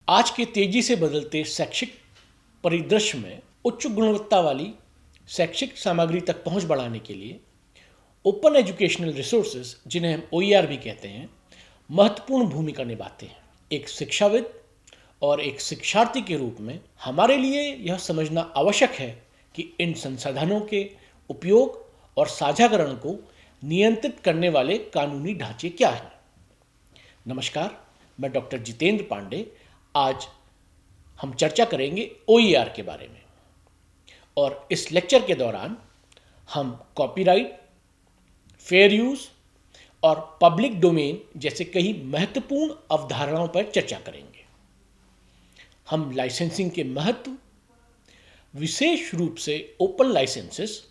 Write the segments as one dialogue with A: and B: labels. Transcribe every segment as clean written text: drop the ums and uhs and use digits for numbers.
A: आज के तेजी से बदलते शैक्षिक परिदृश्य में उच्च गुणवत्ता वाली शैक्षिक सामग्री तक पहुंच बढ़ाने के लिए ओपन एजुकेशनल रिसोर्सेज, जिन्हें हम OER भी कहते हैं, महत्वपूर्ण भूमिका निभाते हैं। एक शिक्षाविद और एक शिक्षार्थी के रूप में हमारे लिए यह समझना आवश्यक है कि इन संसाधनों के उपयोग और साझाकरण को नियंत्रित करने वाले कानूनी ढांचे क्या हैं। नमस्कार, मैं डॉक्टर जितेंद्र पांडे। आज हम चर्चा करेंगे OER के बारे में, और इस लेक्चर के दौरान हम कॉपीराइट, फेयर यूज और पब्लिक डोमेन जैसे कई महत्वपूर्ण अवधारणाओं पर चर्चा करेंगे। हम लाइसेंसिंग के महत्व, विशेष रूप से ओपन लाइसेंसेस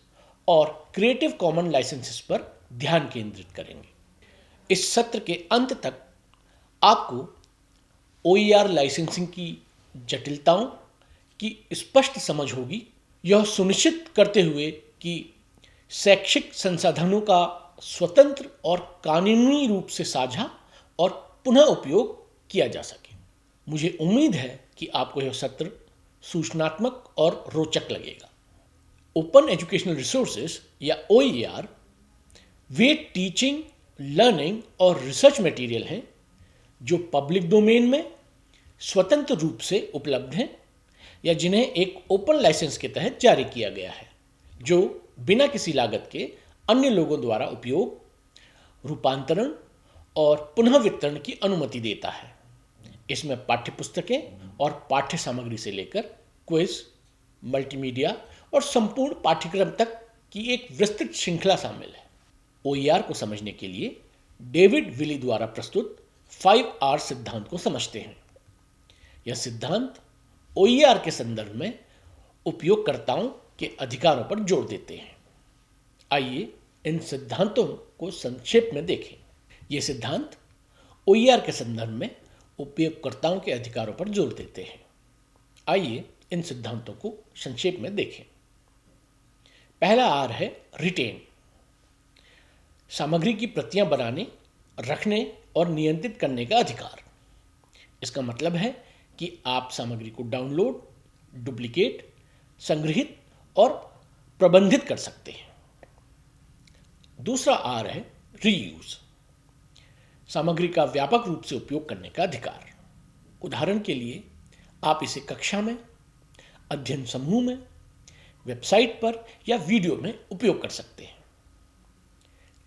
A: और क्रिएटिव कॉमन लाइसेंसेस पर ध्यान केंद्रित करेंगे। इस सत्र के अंत तक आपको OER लाइसेंसिंग की जटिलताओं की स्पष्ट समझ होगी, यह सुनिश्चित करते हुए कि शैक्षिक संसाधनों का स्वतंत्र और कानूनी रूप से साझा और पुनः उपयोग किया जा सके। मुझे उम्मीद है कि आपको यह सत्र सूचनात्मक और रोचक लगेगा। ओपन एजुकेशनल रिसोर्सेज या OER वे टीचिंग, लर्निंग और रिसर्च मटेरियल हैं जो पब्लिक डोमेन में स्वतंत्र रूप से उपलब्ध हैं या जिन्हें एक ओपन लाइसेंस के तहत जारी किया गया है, जो बिना किसी लागत के अन्य लोगों द्वारा उपयोग, रूपांतरण और पुनः वितरण की अनुमति देता है। इसमें पाठ्यपुस्तकें और पाठ्य सामग्री से लेकर क्विज, मल्टीमीडिया और संपूर्ण पाठ्यक्रम तक की एक विस्तृत श्रृंखला शामिल है। OER को समझने के लिए डेविड विली द्वारा प्रस्तुत 5R सिद्धांत को समझते हैं। यह सिद्धांत OER के संदर्भ में उपयोगकर्ताओं के अधिकारों पर जोर देते हैं। आइए इन सिद्धांतों को संक्षेप में देखें। ये सिद्धांत OER के संदर्भ में उपयोगकर्ताओं के अधिकारों पर जोर देते हैं। आइए इन सिद्धांतों को संक्षेप में देखें। पहला R है रिटेन, सामग्री की प्रतियां बनाने, रखने और नियंत्रित करने का अधिकार। इसका मतलब है कि आप सामग्री को डाउनलोड, डुप्लीकेट, संग्रहित और प्रबंधित कर सकते हैं। दूसरा R है रीयूज, सामग्री का व्यापक रूप से उपयोग करने का अधिकार। उदाहरण के लिए आप इसे कक्षा में, अध्ययन समूह में, वेबसाइट पर या वीडियो में उपयोग कर सकते हैं।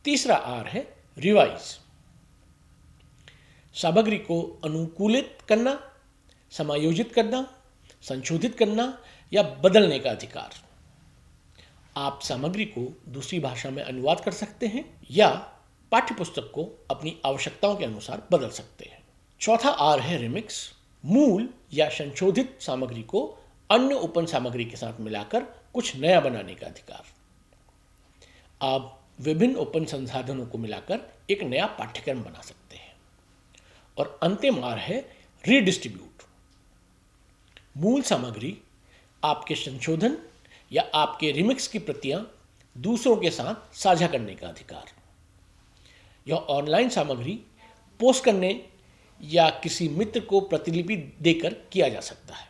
A: तीसरा R है रिवाइज, सामग्री को अनुकूलित करना, समायोजित करना, संशोधित करना या बदलने का अधिकार। आप सामग्री को दूसरी भाषा में अनुवाद कर सकते हैं या पाठ्यपुस्तक को अपनी आवश्यकताओं के अनुसार बदल सकते हैं। चौथा R है रिमिक्स, मूल या संशोधित सामग्री को अन्य ओपन सामग्री के साथ मिलाकर कुछ नया बनाने का अधिकार। आप विभिन्न ओपन संसाधनों को मिलाकर एक नया पाठ्यक्रम बना सकते हैं। और अंतिम R है रीडिस्ट्रीब्यूट, मूल सामग्री, आपके संशोधन या आपके रिमिक्स की प्रतियां दूसरों के साथ साझा करने का अधिकार। यह ऑनलाइन सामग्री पोस्ट करने या किसी मित्र को प्रतिलिपि देकर किया जा सकता है।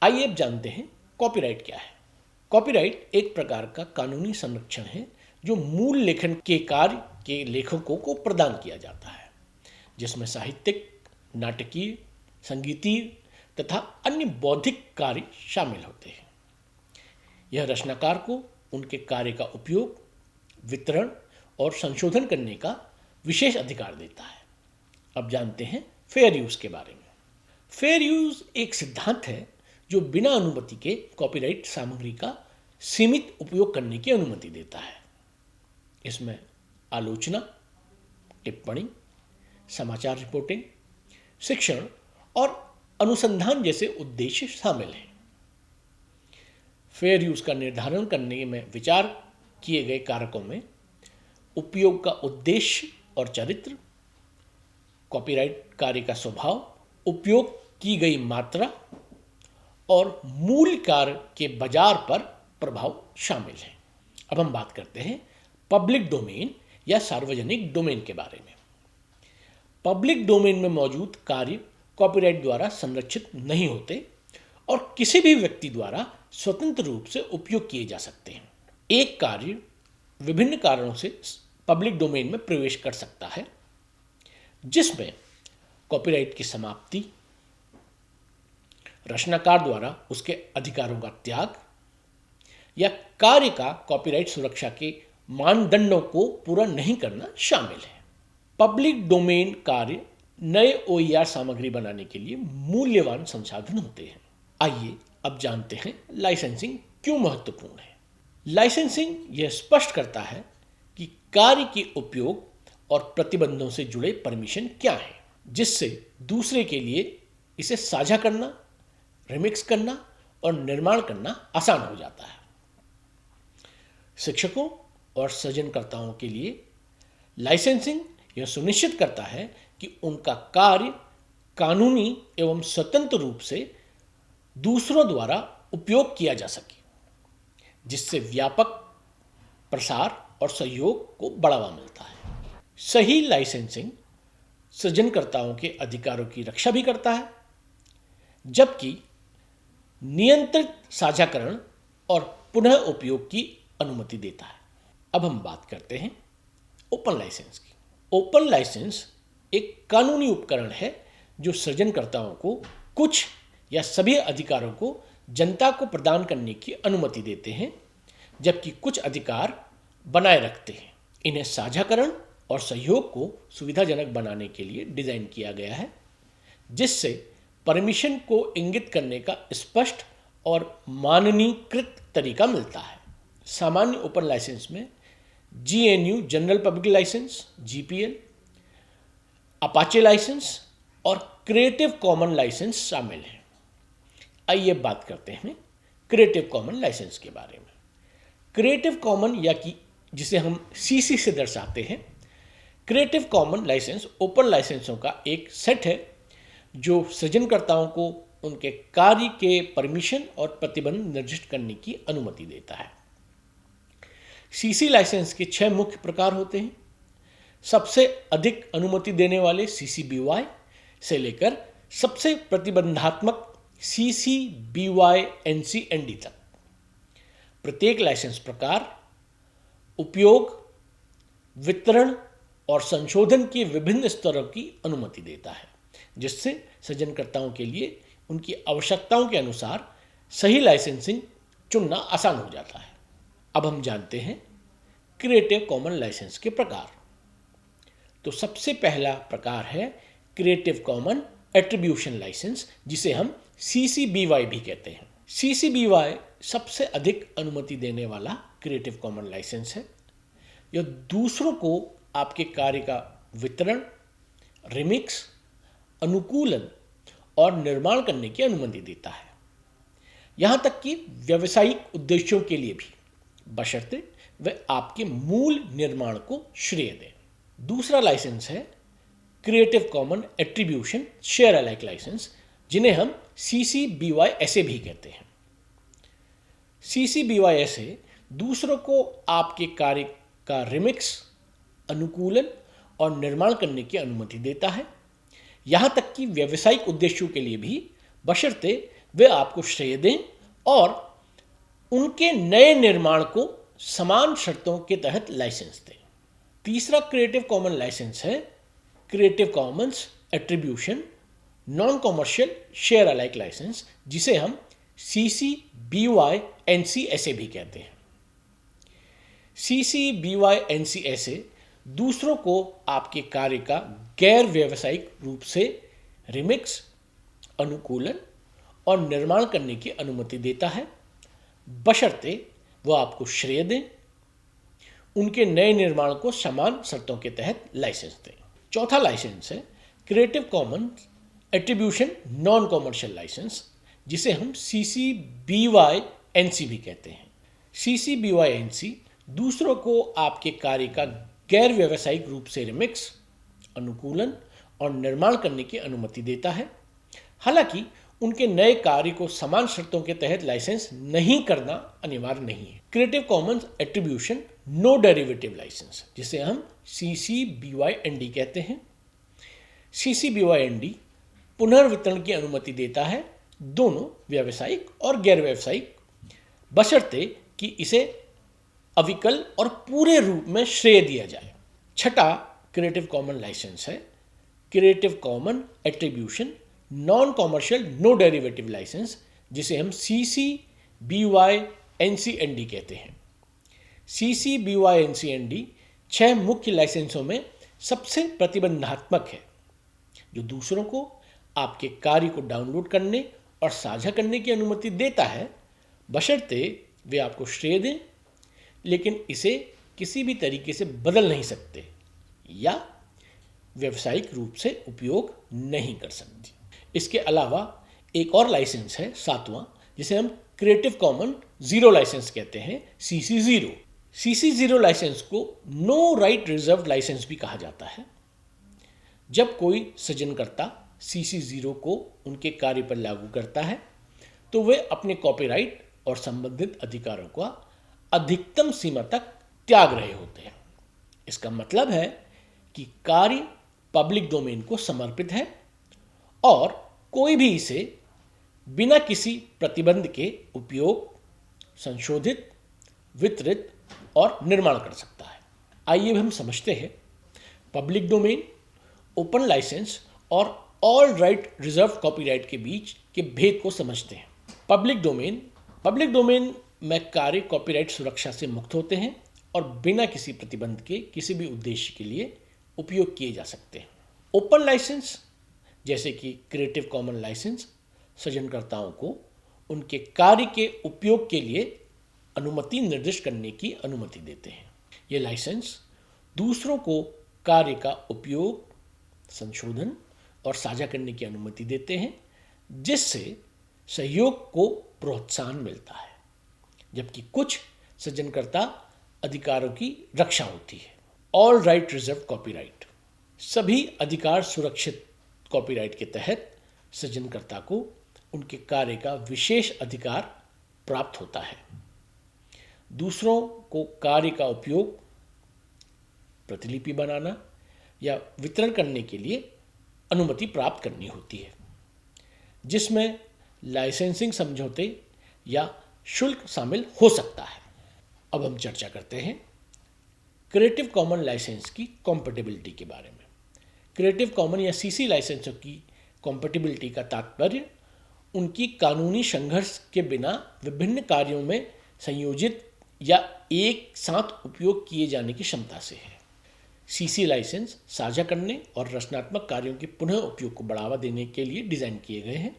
A: आइए अब जानते हैं कॉपीराइट क्या है। कॉपीराइट एक प्रकार का कानूनी संरक्षण है जो मूल लेखन के कार्य के लेखकों को प्रदान किया जाता है, जिसमें साहित्यिक, नाटकीय, संगीतीय तथा अन्य बौद्धिक कार्य शामिल होते हैं। यह रचनाकार को उनके कार्य का उपयोग, वितरण और संशोधन करने का विशेष अधिकार देता है। अब जानते हैं फेयर यूज के बारे में। फेयर यूज एक सिद्धांत है जो बिना अनुमति के कॉपीराइट सामग्री का सीमित उपयोग करने की अनुमति देता है। इसमें आलोचना, टिप्पणी, समाचार रिपोर्टिंग, शिक्षण और अनुसंधान जैसे उद्देश्य शामिल हैं। फेयर यूज का निर्धारण करने में विचार किए गए कारकों में उपयोग का उद्देश्य और चरित्र, कॉपीराइट कार्य का स्वभाव, उपयोग की गई मात्रा और मूल कार्य के बाजार पर प्रभाव शामिल है। अब हम बात करते हैं पब्लिक डोमेन या सार्वजनिक डोमेन के बारे में। पब्लिक डोमेन में मौजूद कार्य कॉपीराइट द्वारा संरक्षित नहीं होते और किसी भी व्यक्ति द्वारा स्वतंत्र रूप से उपयोग किए जा सकते हैं। एक कार्य विभिन्न कारणों से पब्लिक डोमेन में प्रवेश कर सकता है, जिसमें कॉपीराइट की समाप्ति, रचनाकार द्वारा उसके अधिकारों का त्याग या कार्य का कॉपीराइट सुरक्षा के मानदंडों को पूरा नहीं करना शामिल है। पब्लिक डोमेन कार्य नए OER सामग्री बनाने के लिए मूल्यवान संसाधन होते हैं। आइए अब जानते हैं लाइसेंसिंग क्यों महत्वपूर्ण है। लाइसेंसिंग यह स्पष्ट करता है कि कार्य के उपयोग और प्रतिबंधों से जुड़े परमिशन क्या हैं, जिससे दूसरे के लिए इसे साझा करना, रिमिक्स करना और निर्माण करना आसान हो जाता है। शिक्षकों और सृजनकर्ताओं के लिए लाइसेंसिंग यह सुनिश्चित करता है कि उनका कार्य कानूनी एवं स्वतंत्र रूप से दूसरों द्वारा उपयोग किया जा सके, जिससे व्यापक प्रसार और सहयोग को बढ़ावा मिलता है। सही लाइसेंसिंग सृजनकर्ताओं के अधिकारों की रक्षा भी करता है, जबकि नियंत्रित साझाकरण और पुनः उपयोग की अनुमति देता है। अब हम बात करते हैं ओपन लाइसेंस की। ओपन लाइसेंस एक कानूनी उपकरण है जो सृजनकर्ताओं को कुछ या सभी अधिकारों को जनता को प्रदान करने की अनुमति देते हैं, जबकि कुछ अधिकार बनाए रखते हैं। इन्हें साझाकरण और सहयोग को सुविधाजनक बनाने के लिए डिज़ाइन किया गया है, जिससे परमिशन को इंगित करने का स्पष्ट और माननीकृत तरीका मिलता है। सामान्य ओपन लाइसेंस में GNU general public licence GPL, Apache licence और क्रिएटिव कॉमन लाइसेंस शामिल हैं। आइए बात करते हैं क्रिएटिव कॉमन लाइसेंस के बारे में। क्रिएटिव कॉमन या कि जिसे हम CC से दर्शाते हैं, क्रिएटिव कॉमन लाइसेंस ओपन लाइसेंसों का एक सेट है जो सृजनकर्ताओं को उनके कार्य के परमिशन और प्रतिबंध निर्दिष्ट करने की अनुमति देता है। CC लाइसेंस के 6 मुख्य प्रकार होते हैं। सबसे अधिक अनुमति देने वाले CC BY से लेकर सबसे प्रतिबंधात्मक CC BY NC ND तक। प्रत्येक लाइसेंस प्रकार उपयोग, वितरण और संशोधन के विभिन्न स्तरों की अनुमति देता है, जिससे सृजनकर्ताओं के लिए उनकी आवश्यकताओं के अनुसार सही लाइसेंसिंग चुनना आसान हो जाता है। अब हम जानते हैं क्रिएटिव कॉमन लाइसेंस के प्रकार। तो सबसे पहला प्रकार है क्रिएटिव कॉमन एट्रीब्यूशन लाइसेंस, जिसे हम CC BY भी कहते हैं। CC BY सबसे अधिक अनुमति देने वाला क्रिएटिव कॉमन लाइसेंस है। यह दूसरों को आपके कार्य का वितरण, रिमिक्स, अनुकूलन और निर्माण करने की अनुमति देता है, यहाँ तक कि व्यावसायिक उद्देश्यों के लिए भी, बशर्ते वे आपके मूल निर्माण को श्रेय दें। दूसरा लाइसेंस है creative common attribution share alike licence, जिन्हें हम CC BY SA भी कहते हैं। CC BY SA दूसरों को आपके कार्य का रिमिक्स, अनुकूलन और निर्माण करने की अनुमति देता है, यहाँ तक कि व्यावसायिक उद्देश्यों के लिए भी, बशर्ते वे आपको श्रेय दें और उनके नए निर्माण को समान शर्तों के तहत लाइसेंस दें। तीसरा क्रिएटिव कॉमन लाइसेंस है creative commons attribution non commercial share alike licence, जिसे हम CC BY NC SA भी कहते हैं। CC BY NC SA दूसरों को आपके कार्य का गैर व्यावसायिक रूप से रिमिक्स, अनुकूलन और निर्माण करने की अनुमति देता है, बशर्ते वह आपको श्रेय दें, उनके नए निर्माण को समान शर्तों के तहत लाइसेंस दें। चौथा लाइसेंस है creative common attribution non commercial licence, जिसे हम CC BY NC भी कहते हैं। CC BY NC दूसरों को आपके कार्य का गैर व्यावसायिक रूप से रिमिक्स, अनुकूलन और निर्माण करने की अनुमति देता है, हालांकि उनके नए कार्य को समान शर्तों के तहत लाइसेंस नहीं करना अनिवार्य नहीं है। Creative commons attribution no derivative licence, जिसे हम CC BY ND कहते हैं। CC BY ND पुनर्वितरण की अनुमति देता है, दोनों व्यावसायिक और गैर व्यावसायिक, बशर्ते कि इसे अविकल और पूरे रूप में श्रेय दिया जाए। छठा क्रिएटिव कॉमन लाइसेंस है creative common attribution non commercial no derivative licence, जिसे हम CC BY NC/ND कहते हैं। CC BY NC/ND 6 मुख्य लाइसेंसों में सबसे प्रतिबंधात्मक है, जो दूसरों को आपके कार्य को डाउनलोड करने और साझा करने की अनुमति देता है, बशर्ते वे आपको श्रेय दें, लेकिन इसे किसी भी तरीके से बदल नहीं सकते या व्यावसायिक रूप से उपयोग नहीं कर सकते। इसके अलावा एक और लाइसेंस है, 7वां, जिसे हम क्रिएटिव कॉमन जीरो लाइसेंस कहते हैं, CC0। CC0 लाइसेंस को नो राइट रिजर्व लाइसेंस भी कहा जाता है। जब कोई सृजनकर्ता CC0 को उनके कार्य पर लागू करता है, तो वे अपने कॉपीराइट और संबंधित अधिकारों का अधिकतम सीमा तक त्याग रहे होते हैं। इसका मतलब है कि कार्य पब्लिक डोमेन को समर्पित है और कोई भी इसे बिना किसी प्रतिबंध के उपयोग, संशोधित, वितरित और निर्माण कर सकता है। आइए हम समझते हैं पब्लिक डोमेन, ओपन लाइसेंस और ऑल राइट रिजर्व कॉपीराइट के बीच के भेद को समझते हैं। पब्लिक डोमेन में कार्य कॉपीराइट सुरक्षा से मुक्त होते हैं और बिना किसी प्रतिबंध के किसी भी उद्देश्य के लिए उपयोग किए जा सकते हैं। ओपन लाइसेंस, जैसे कि क्रिएटिव कॉमन लाइसेंस, सृजनकर्ताओं को उनके कार्य के उपयोग के लिए अनुमति निर्दिष्ट करने की अनुमति देते हैं। ये लाइसेंस दूसरों को कार्य का उपयोग, संशोधन और साझा करने की अनुमति देते हैं, जिससे सहयोग को प्रोत्साहन मिलता है, जबकि कुछ सृजनकर्ता अधिकारों की रक्षा होती है। ऑल राइट रिजर्व कॉपीराइट, सभी अधिकार सुरक्षित कॉपीराइट के तहत सृजनकर्ता को उनके कार्य का विशेष अधिकार प्राप्त होता है। दूसरों को कार्य का उपयोग, प्रतिलिपि बनाना या वितरण करने के लिए अनुमति प्राप्त करनी होती है, जिसमें लाइसेंसिंग समझौते या शुल्क शामिल हो सकता है। अब हम चर्चा करते हैं क्रिएटिव कॉमन लाइसेंस की कॉम्पेटिबिलिटी के बारे में। क्रिएटिव कॉमन या CC लाइसेंसों की कॉम्पेटिबिलिटी का तात्पर्य उनकी कानूनी संघर्ष के बिना विभिन्न कार्यों में संयोजित या एक साथ उपयोग किए जाने की क्षमता से है। CC लाइसेंस साझा करने और रचनात्मक कार्यों के पुनः उपयोग को बढ़ावा देने के लिए डिज़ाइन किए गए हैं,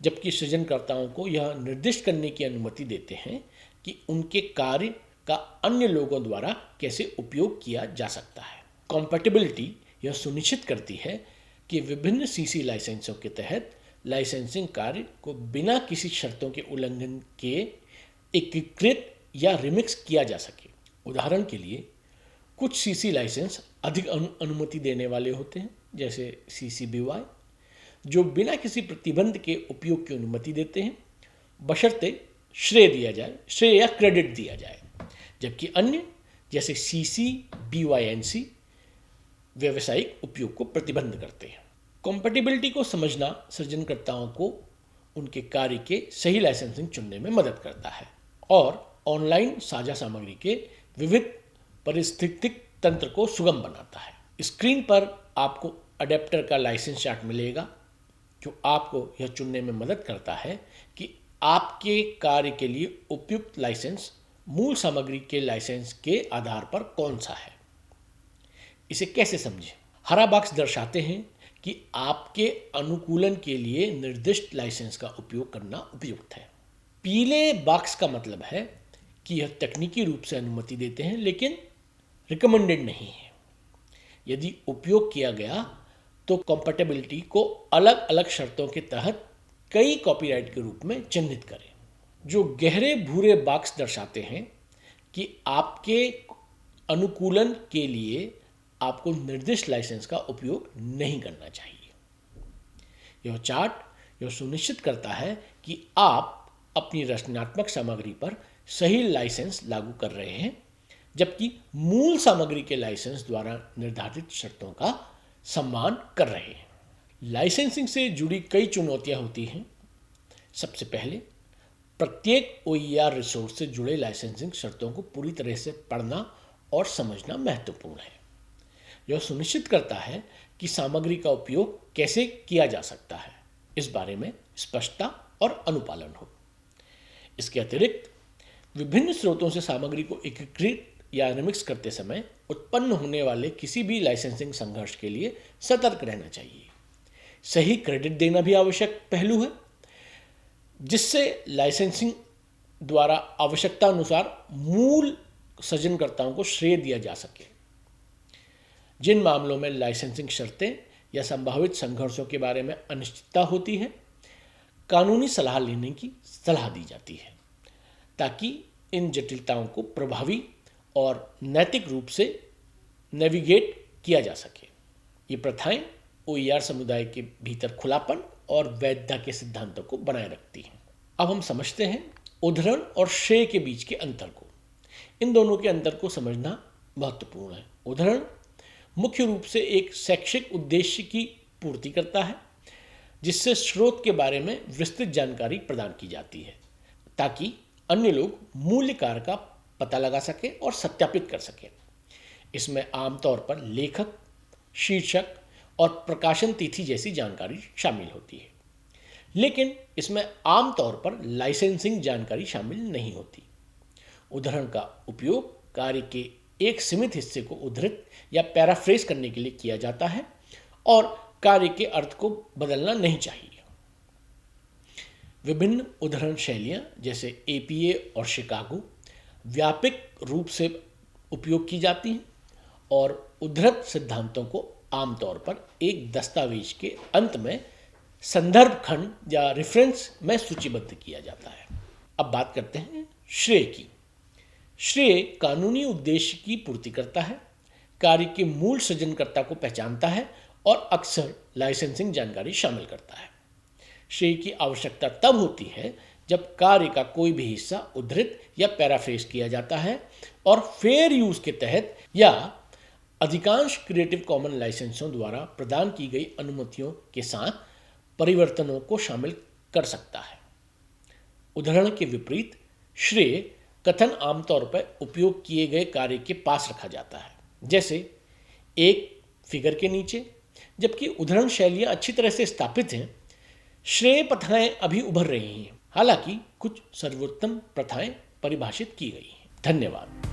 A: जबकि सृजनकर्ताओं को यह निर्दिष्ट करने की अनुमति देते हैं कि उनके कार्य का अन्य लोगों द्वारा कैसे उपयोग किया जा सकता है। कॉम्पैटिबिलिटी यह सुनिश्चित करती है कि विभिन्न CC लाइसेंसों के तहत लाइसेंसिंग कार्य को बिना किसी शर्तों के उल्लंघन के एकीकृत या रिमिक्स किया जा सके। उदाहरण के लिए, कुछ CC लाइसेंस अधिक अनुमति देने वाले होते हैं, जैसे CC BY, जो बिना किसी प्रतिबंध के उपयोग की अनुमति देते हैं, बशर्ते श्रेय या क्रेडिट दिया जाए, जबकि अन्य जैसे CC BY NC व्यावसायिक उपयोग को प्रतिबंध करते हैं। कॉम्पैटिबिलिटी को समझना सृजनकर्ताओं को उनके कार्य के सही लाइसेंसिंग चुनने में मदद करता है और ऑनलाइन साझा सामग्री के विविध पारिस्थितिक तंत्र को सुगम बनाता है। स्क्रीन पर आपको अडेप्टर का लाइसेंस चार्ट मिलेगा, जो आपको यह चुनने में मदद करता है कि आपके कार्य के लिए उपयुक्त लाइसेंस मूल सामग्री के लाइसेंस के आधार पर कौन सा है। इसे कैसे समझें? हरा बॉक्स दर्शाते हैं कि आपके अनुकूलन के लिए निर्दिष्ट लाइसेंस का उपयोग करना उपयुक्त है। पीले बॉक्स का मतलब है कि यह तकनीकी रूप से अनुमति देते हैं, लेकिन रिकमेंडेड नहीं है। यदि उपयोग किया गया तो कॉम्पैटिबिलिटी को अलग अलग शर्तों के तहत कई कॉपीराइट के रूप में चिन्हित करें। जो गहरे भूरे बॉक्स दर्शाते हैं कि आपके अनुकूलन के लिए आपको निर्दिष्ट लाइसेंस का उपयोग नहीं करना चाहिए। यह चार्ट यह सुनिश्चित करता है कि आप अपनी रचनात्मक सामग्री पर सही लाइसेंस लागू कर रहे हैं, जबकि मूल सामग्री के लाइसेंस द्वारा निर्धारित शर्तों का सम्मान कर रहे हैं। लाइसेंसिंग से जुड़ी कई चुनौतियां होती हैं। सबसे पहले, प्रत्येक OER रिसोर्स से जुड़े लाइसेंसिंग शर्तों को पूरी तरह से पढ़ना और समझना महत्वपूर्ण है। यह सुनिश्चित करता है कि सामग्री का उपयोग कैसे किया जा सकता है, इस बारे में स्पष्टता और अनुपालन हो। इसके अतिरिक्त विभिन्न स्रोतों से सामग्री को एकीकृत या रिमिक्स करते समय उत्पन्न होने वाले किसी भी लाइसेंसिंग संघर्ष के लिए सतर्क रहना चाहिए। सही क्रेडिट देना भी आवश्यक पहलू है, जिससे लाइसेंसिंग द्वारा आवश्यकता अनुसार मूल सृजनकर्ताओं को श्रेय दिया जा सके। जिन मामलों में लाइसेंसिंग शर्तें या संभावित संघर्षों के बारे में अनिश्चितता होती है, कानूनी सलाह लेने की सलाह दी जाती है, ताकि इन जटिलताओं को प्रभावी और नैतिक रूप से नेविगेट किया जा सके। ये प्रथाएं OER समुदाय के भीतर खुलापन और वैधता के सिद्धांतों को बनाए रखती हैं। अब हम समझते हैं उद्धरण और श्रेय के बीच के अंतर को। इन दोनों के अंतर को समझना महत्वपूर्ण है। उद्धरण मुख्य रूप से एक शैक्षिक उद्देश्य की पूर्ति करता है, जिससे स्रोत के बारे में विस्तृत जानकारी प्रदान की जाती है, ताकि अन्य लोग मूल्य कार्य का पता लगा सकें और सत्यापित कर सकें। इसमें आमतौर पर लेखक, शीर्षक और प्रकाशन तिथि जैसी जानकारी शामिल होती है, लेकिन इसमें आमतौर पर लाइसेंसिंग जानकारी शामिल नहीं होती। उद्धरण का उपयोग कार्य के एक सीमित हिस्से को उद्धृत या पैराफ्रेज करने के लिए किया जाता है और कार्य के अर्थ को बदलना नहीं चाहिए। विभिन्न उद्धरण शैलियाँ जैसे APA और शिकागो व्यापक रूप से उपयोग की जाती हैं और उद्धृत सिद्धांतों को आमतौर पर एक दस्तावेज के अंत में संदर्भ खंड या रेफरेंस में सूचीबद्ध किया जाता है। अब बात करते हैं श्रेय की। श्रेय कानूनी उद्देश्य की पूर्ति करता है, कार्य के मूल सृजनकर्ता को पहचानता है और अक्सर लाइसेंसिंग जानकारी शामिल करता है। श्रेय की आवश्यकता तब होती है जब कार्य का कोई भी हिस्सा उद्धृत या पैराफ्रेज किया जाता है और फेयर यूज के तहत या अधिकांश क्रिएटिव कॉमन लाइसेंसों द्वारा प्रदान की गई अनुमतियों के साथ परिवर्तनों को शामिल कर सकता है। उद्धरण के विपरीत श्रेय कथन आमतौर पर उपयोग किए गए कार्य के पास रखा जाता है, जैसे एक फिगर के नीचे। जबकि उद्धरण शैलियाँ अच्छी तरह से स्थापित हैं, श्रेय प्रथाएं अभी उभर रही हैं, हालांकि कुछ सर्वोत्तम प्रथाएं परिभाषित की गई हैं। धन्यवाद।